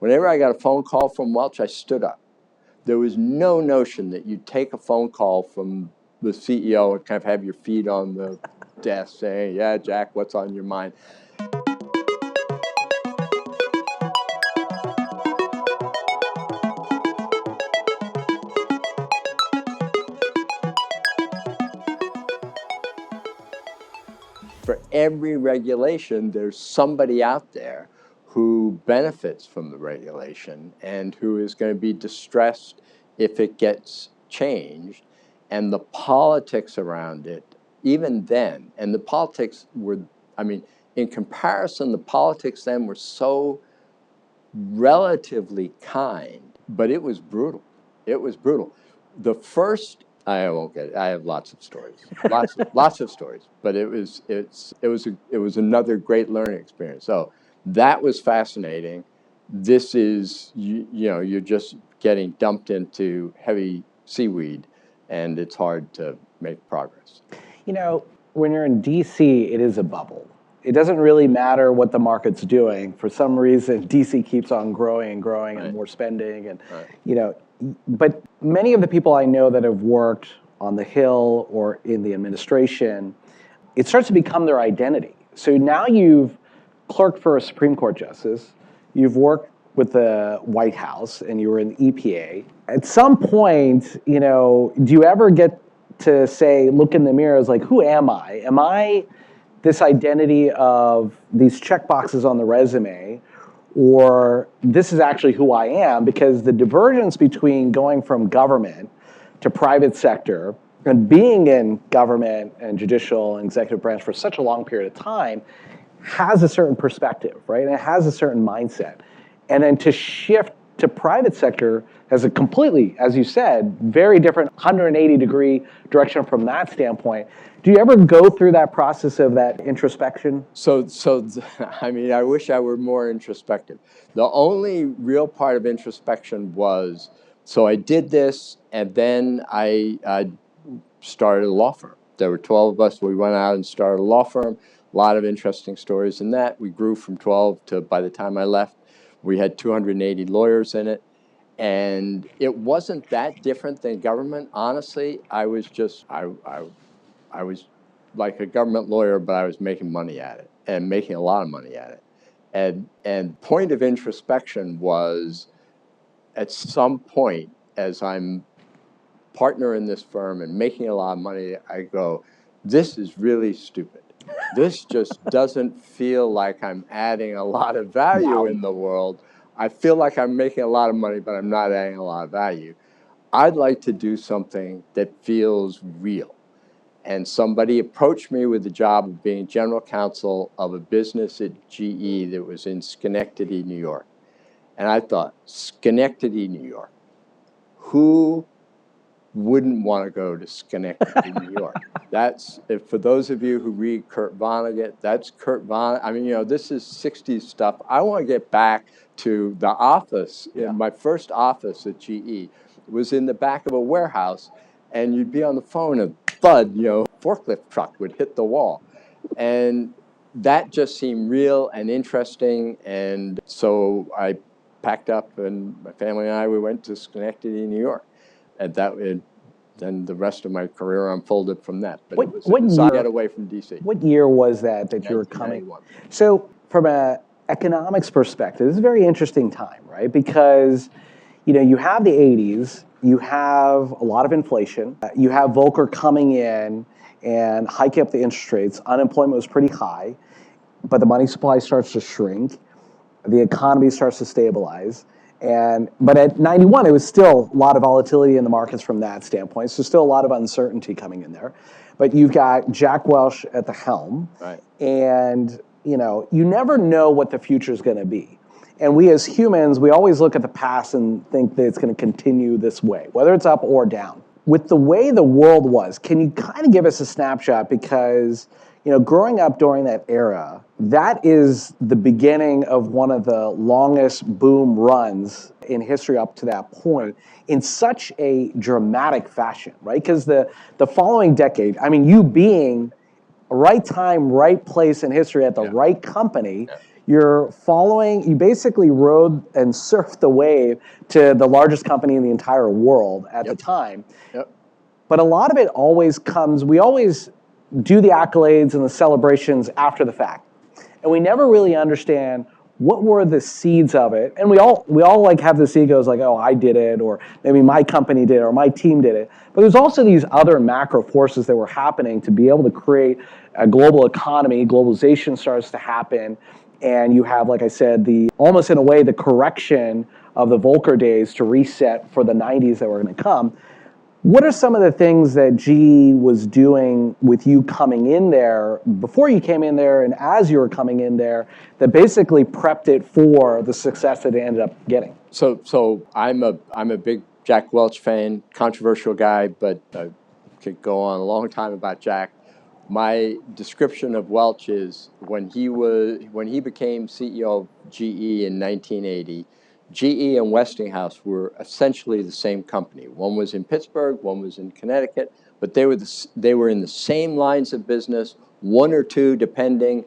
Whenever I got a phone call from Welch, I stood up. There was no notion that you'd take a phone call from the CEO and kind of have your feet on the desk saying, yeah, Jack, what's on your mind? For every regulation, there's somebody out there who benefits from the regulation and who is going to be distressed if it gets changed. And the politics around it, even then, and the politics were, I mean, in comparison, the politics then were so relatively kind, but it was brutal. It was brutal. The first, I won't get it. I have lots of stories, lots of stories. But it was another great learning experience. So that was fascinating. This is you know you're just getting dumped into heavy seaweed, and it's hard to make progress. You know, when you're in DC, it is a bubble. It doesn't really matter what the market's doing. For some reason, DC keeps on growing and growing, right, and more spending, and you know. But many of the people I know that have worked on the Hill or in the administration, it starts to become their identity. So now you've clerked for a Supreme Court justice, you've worked with the White House, and you were in the EPA. At some point, you know, do you ever get to say, look in the mirror, as like, who am I? Am I this identity of these checkboxes on the resume, or this is actually who I am? Because the divergence between going from government to private sector and being in government and judicial and executive branch for such a long period of time has a certain perspective, right? And it has a certain mindset. And then to shift to private sector has a completely, as you said, very different 180-degree direction from that standpoint. Do you ever go through that process of that introspection? So I mean, I wish I were more introspective. The only real part of introspection was, so I did this, and then I started a law firm. There were 12 of us. We went out and started a law firm. A lot of interesting stories in that. We grew from 12 to, by the time I left, we had 280 lawyers in it. And it wasn't that different than government. Honestly, I was just, I was like a government lawyer, but I was making money at it, and making a lot of money at it. And point of introspection was, at some point, as I'm partner in this firm and making a lot of money, I go, this is really stupid. This just doesn't feel like I'm adding a lot of value in the world. I feel like I'm making a lot of money, but I'm not adding a lot of value. I'd like to do something that feels real. And somebody approached me with the job of being general counsel of a business at GE that was in Schenectady, New York. And I thought, Schenectady, New York. Who wouldn't want to go to Schenectady, New York? That's, for those of you who read Kurt Vonnegut, that's Kurt Vonnegut. I mean, you know, this is 60s stuff. I want to get back to the office. Yeah. My first office at GE was in the back of a warehouse, and you'd be on the phone and thud, you know, forklift truck would hit the wall. And that just seemed real and interesting. And so I packed up, and my family and I, we went to Schenectady, New York. And then the rest of my career unfolded from that. But it was a get away from DC. What year was that you were coming? So from an economics perspective, this is a very interesting time, right? Because, you know, you have the 80s, you have a lot of inflation, you have Volcker coming in and hiking up the interest rates. Unemployment was pretty high, but the money supply starts to shrink. The economy starts to stabilize. But at 91, it was still a lot of volatility in the markets from that standpoint. So still a lot of uncertainty coming in there. But you've got Jack Welch at the helm. Right. And, you know, you never know what the future is going to be. And we as humans, we always look at the past and think that it's going to continue this way, whether it's up or down. With the way the world was, can you kind of give us a snapshot? Because, you know, growing up during that era, that is the beginning of one of the longest boom runs in history up to that point in such a dramatic fashion, right? Because the following decade, I mean, you being right time, right place in history at the right company, you're following, you basically rode and surfed the wave to the largest company in the entire world at the time. Yep. But a lot of it always comes, we always do the accolades and the celebrations after the fact. And we never really understand what were the seeds of it. And we all like have this egos like, oh, I did it, or maybe my company did it, or my team did it. But there's also these other macro forces that were happening to be able to create a global economy. Globalization starts to happen. And you have, like I said, the almost in a way, the correction of the Volcker days to reset for the 90s that were going to come. What are some of the things that GE was doing with you coming in there, before you came in there and as you were coming in there, that basically prepped it for the success that it ended up getting? So I'm a big Jack Welch fan, controversial guy, but could go on a long time about Jack. My description of Welch is when he became CEO of GE in 1980, GE and Westinghouse were essentially the same company. One was in Pittsburgh, one was in Connecticut, but they were in the same lines of business, one or two depending.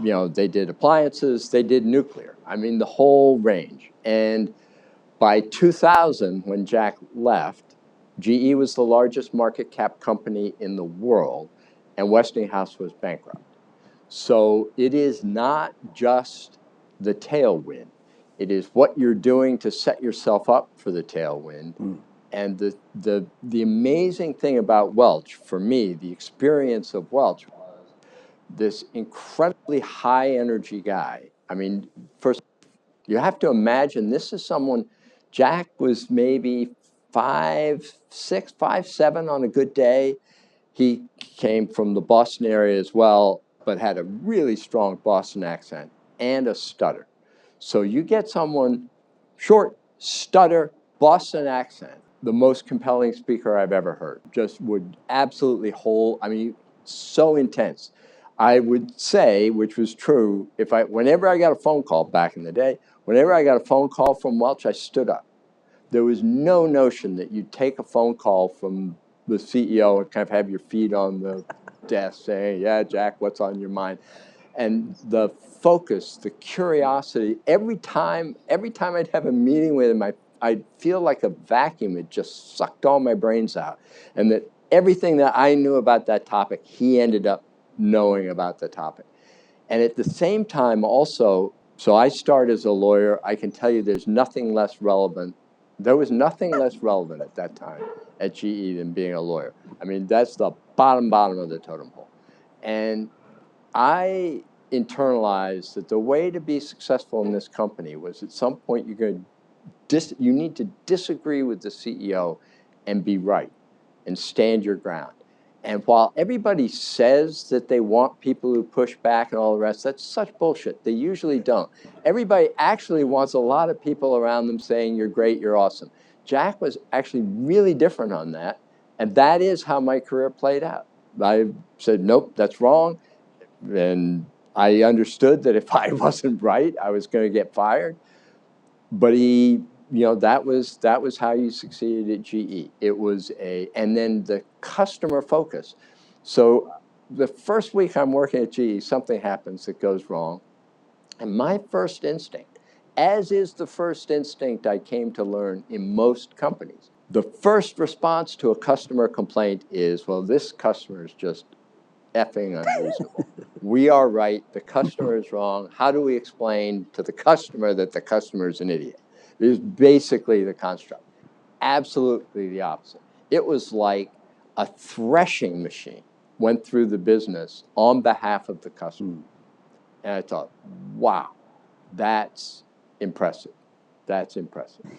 You know, they did appliances, they did nuclear. I mean, the whole range. And by 2000, when Jack left, GE was the largest market cap company in the world, and Westinghouse was bankrupt. So it is not just the tailwind. It is what you're doing to set yourself up for the tailwind. And the amazing thing about Welch, for me, the experience of Welch was this incredibly high energy guy. I mean, first, you have to imagine this is someone, Jack was maybe 5'6", 5'7" on a good day. He came from the Boston area as well, but had a really strong Boston accent and a stutter. So you get someone short, stutter, Boston accent, the most compelling speaker I've ever heard. Just would absolutely hold, I mean, so intense. I would say, which was true, whenever I got a phone call back in the day, whenever I got a phone call from Welch, I stood up. There was no notion that you'd take a phone call from the CEO and kind of have your feet on the desk saying, yeah, Jack, what's on your mind? And the focus, the curiosity, every time I'd have a meeting with him, I'd feel like a vacuum. It just sucked all my brains out. And that everything that I knew about that topic, he ended up knowing about the topic. And at the same time also, so I started as a lawyer, I can tell you there's nothing less relevant. There was nothing less relevant at that time at GE than being a lawyer. I mean, that's the bottom of the totem pole. And I internalized that the way to be successful in this company was at some point you need to disagree with the CEO and be right and stand your ground. And while everybody says that they want people who push back and all the rest, that's such bullshit. They usually don't. Everybody actually wants a lot of people around them saying, you're great, you're awesome. Jack was actually really different on that. And that is how my career played out. I said, nope, that's wrong. And I understood that if I wasn't right, I was going to get fired. But that was how you succeeded at GE. It was and then the customer focus. So the first week I'm working at GE, something happens that goes wrong. And my first instinct, as is the first instinct I came to learn in most companies, the first response to a customer complaint is, well, this customer is just effing unreasonable. We are right, the customer is wrong. How do we explain to the customer that the customer is an idiot? It is basically the construct. Absolutely the opposite. It was like a threshing machine went through the business on behalf of the customer. And I thought, wow, that's impressive. That's impressive.